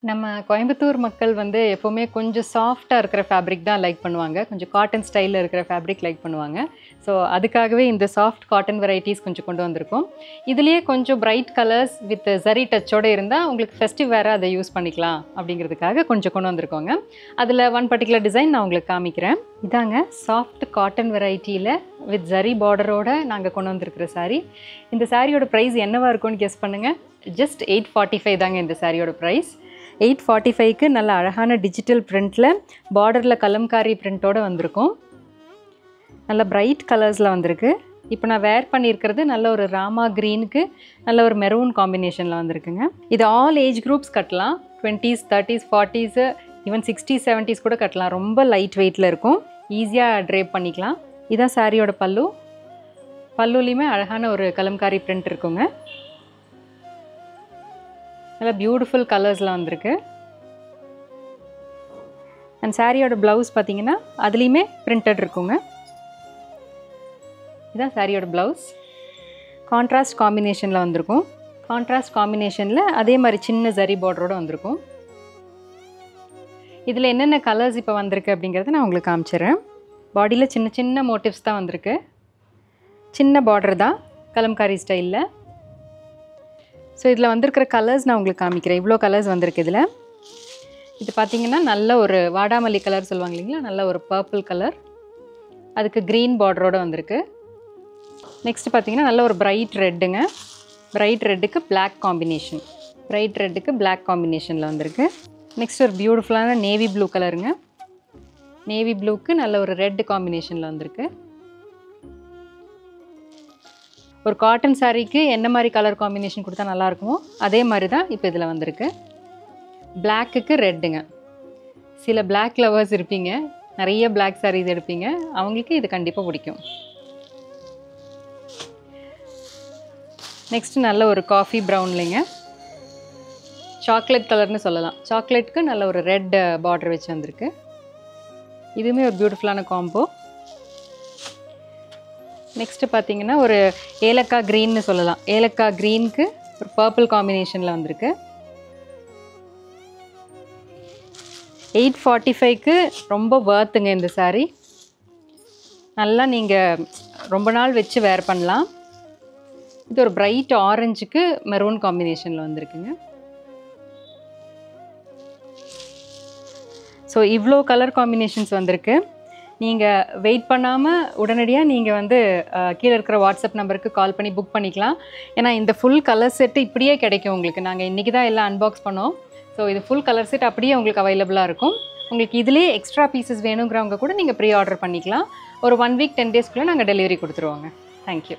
நம்ம கோயம்புத்தூர் மக்கள் வந்து எப்போவுமே கொஞ்சம் சாஃப்டாக இருக்கிற ஃபேப்ரிக் தான் லைக் பண்ணுவாங்க. கொஞ்சம் காட்டன் ஸ்டைலில் இருக்கிற ஃபேப்ரிக் லைக் பண்ணுவாங்க. ஸோ அதுக்காகவே இந்த சாஃப்ட் காட்டன் வெரைட்டிஸ் கொஞ்சம் கொண்டு வந்திருக்கோம். இதுலேயே கொஞ்சம் பிரைட் கலர்ஸ் வித் ஜரி டச்சோடு இருந்தால் உங்களுக்கு ஃபெஸ்டிவ் வேறு அதை யூஸ் பண்ணிக்கலாம் அப்படிங்கிறதுக்காக கொஞ்சம் கொண்டு வந்திருக்கோங்க. அதில் ஒன் பர்டிகுலர் டிசைன் நான் உங்களுக்கு காமிக்கிறேன். இதாங்க சாஃப்ட் காட்டன் வெரைட்டியில் வித் ஜரி பார்டரோடு நாங்கள் கொண்டு வந்திருக்கிற சாரீ. இந்த சாரியோட ப்ரைஸ் என்னவாக இருக்கும்னு கெஸ் பண்ணுங்கள். ஜஸ்ட் 845 தாங்க இந்த சாரியோட ப்ரைஸ். 845க்கு நல்ல அழகான டிஜிட்டல் பிரிண்டில் பார்டரில் கலம்காரி பிரிண்ட்டோடு வந்திருக்கும். நல்ல பிரைட் கலர்ஸில் வந்திருக்கு. இப்போ நான் வேர் பண்ணியிருக்கிறது நல்ல ஒரு ராமா க்ரீனுக்கு நல்ல ஒரு மெரூன் காம்பினேஷனில் வந்திருக்குங்க. இது ஆல் ஏஜ் குரூப்ஸ் கட்டலாம். 20s 30s 40s even 60s 70s கூட கட்டலாம். ரொம்ப லைட் வெயிட்டில் இருக்கும். ஈஸியாக ட்ரேப் பண்ணிக்கலாம். இதுதான் சாரியோட பல்லு. பல்லுலேயுமே அழகான ஒரு கலம்காரி பிரிண்ட் இருக்குங்க. நல்ல பியூட்டிஃபுல் கலர்ஸில் வந்திருக்கு. அண்ட் சாரியோட ப்ளவுஸ் பார்த்தீங்கன்னா அதுலேயுமே பிரிண்டட் இருக்குங்க. இதுதான் சாரியோட ப்ளவுஸ். கான்ட்ராஸ்ட் காம்பினேஷனில் வந்திருக்கும். கான்ட்ராஸ்ட் காம்பினேஷனில் அதே மாதிரி சின்ன ஜரி பார்டரோடு வந்திருக்கும். இதில் என்னென்ன கலர்ஸ் இப்போ வந்திருக்கு அப்படிங்கிறத நான் உங்களுக்கு காமிச்சிடுறேன். பாடியில் சின்ன சின்ன மோட்டிவ்ஸ் தான் வந்திருக்கு. சின்ன பார்டர் தான் கலம்காரி ஸ்டைலில். ஸோ இதில் வந்திருக்கிற கலர்ஸ் நான் உங்களுக்கு காமிக்கிறேன். இவ்வளோ கலர்ஸ் வந்திருக்கு இதில். இது பார்த்திங்கன்னா நல்ல ஒரு வாடாமல்லி கலர் சொல்லுவாங்க இல்லைங்களா, நல்ல ஒரு பர்பிள் கலர். அதுக்கு க்ரீன் பார்டரோடு வந்திருக்கு. நெக்ஸ்ட் பார்த்திங்கன்னா நல்ல ஒரு பிரைட் ரெட்டுங்க. பிரைட் ரெட்டுக்கு பிளாக் காம்பினேஷன். பிரைட் ரெட்டுக்கு பிளாக் காம்பினேஷனில் வந்திருக்கு. நெக்ஸ்ட் ஒரு பியூட்டிஃபுல்லான நேவி ப்ளூ கலருங்க. நேவி ப்ளூக்கு நல்ல ஒரு ரெட் காம்பினேஷனில் வந்திருக்கு. ஒரு காட்டன் சாரீக்கு என்ன மாதிரி கலர் காம்பினேஷன் கொடுத்தா நல்லாயிருக்குமோ அதே மாதிரி தான் இப்போ இதில் வந்திருக்கு. பிளாக்குக்கு ரெட்டுங்க. சில பிளாக் லவர்ஸ் இருப்பீங்க, நிறைய பிளாக் சாரீஸ் எடுப்பீங்க, அவங்களுக்கு இது கண்டிப்பாக பிடிக்கும். நெக்ஸ்ட் நல்ல ஒரு காஃபி ப்ரௌன்லைங்க. சாக்லேட் கலர்னு சொல்லலாம். சாக்லேட்டுக்கு நல்ல ஒரு ரெட் பார்டர் வச்சு வந்திருக்கு. இதுவுமே ஒரு பியூட்டிஃபுல்லான காம்போ. நெக்ஸ்ட்டு பார்த்தீங்கன்னா ஒரு ஏலக்காய் க்ரீன்னு சொல்லலாம். ஏலக்காய் க்ரீனுக்கு ஒரு பர்பிள் காம்பினேஷனில் வந்திருக்கு. 845க்கு ரொம்ப வர்த்துங்க இந்த சாரீ. நல்லா நீங்கள் ரொம்ப நாள் வச்சு வேர் பண்ணலாம். இது ஒரு பிரைட் ஆரஞ்சுக்கு மெரூன் காம்பினேஷனில் வந்திருக்குங்க. ஸோ இவ்வளோ கலர் காம்பினேஷன்ஸ் வந்திருக்கு. நீங்கள் வெயிட் பண்ணாமல் உடனடியாக நீங்கள் வந்து கீழே இருக்கிற வாட்ஸ்அப் நம்பருக்கு கால் பண்ணி புக் பண்ணிக்கலாம். ஏன்னா இந்த ஃபுல் கலர் செட்டு இப்படியே கிடைக்கும் உங்களுக்கு. நாங்கள் இன்றைக்கி தான் எல்லாம் அன்பாக்ஸ் பண்ணோம். ஸோ இது ஃபுல் கலர் செட் அப்படியே உங்களுக்கு அவைலபிளாக இருக்கும். உங்களுக்கு இதிலே எக்ஸ்ட்ரா பீசஸ் வேணுங்கிறவங்க கூட நீங்கள் ப்ரீ ஆர்டர் பண்ணிக்கலாம். ஒரு 1 வீக் 10 டேஸ்க்குள்ளே நாங்கள் டெலிவரி கொடுத்துருவோங்க. தேங்க்யூ.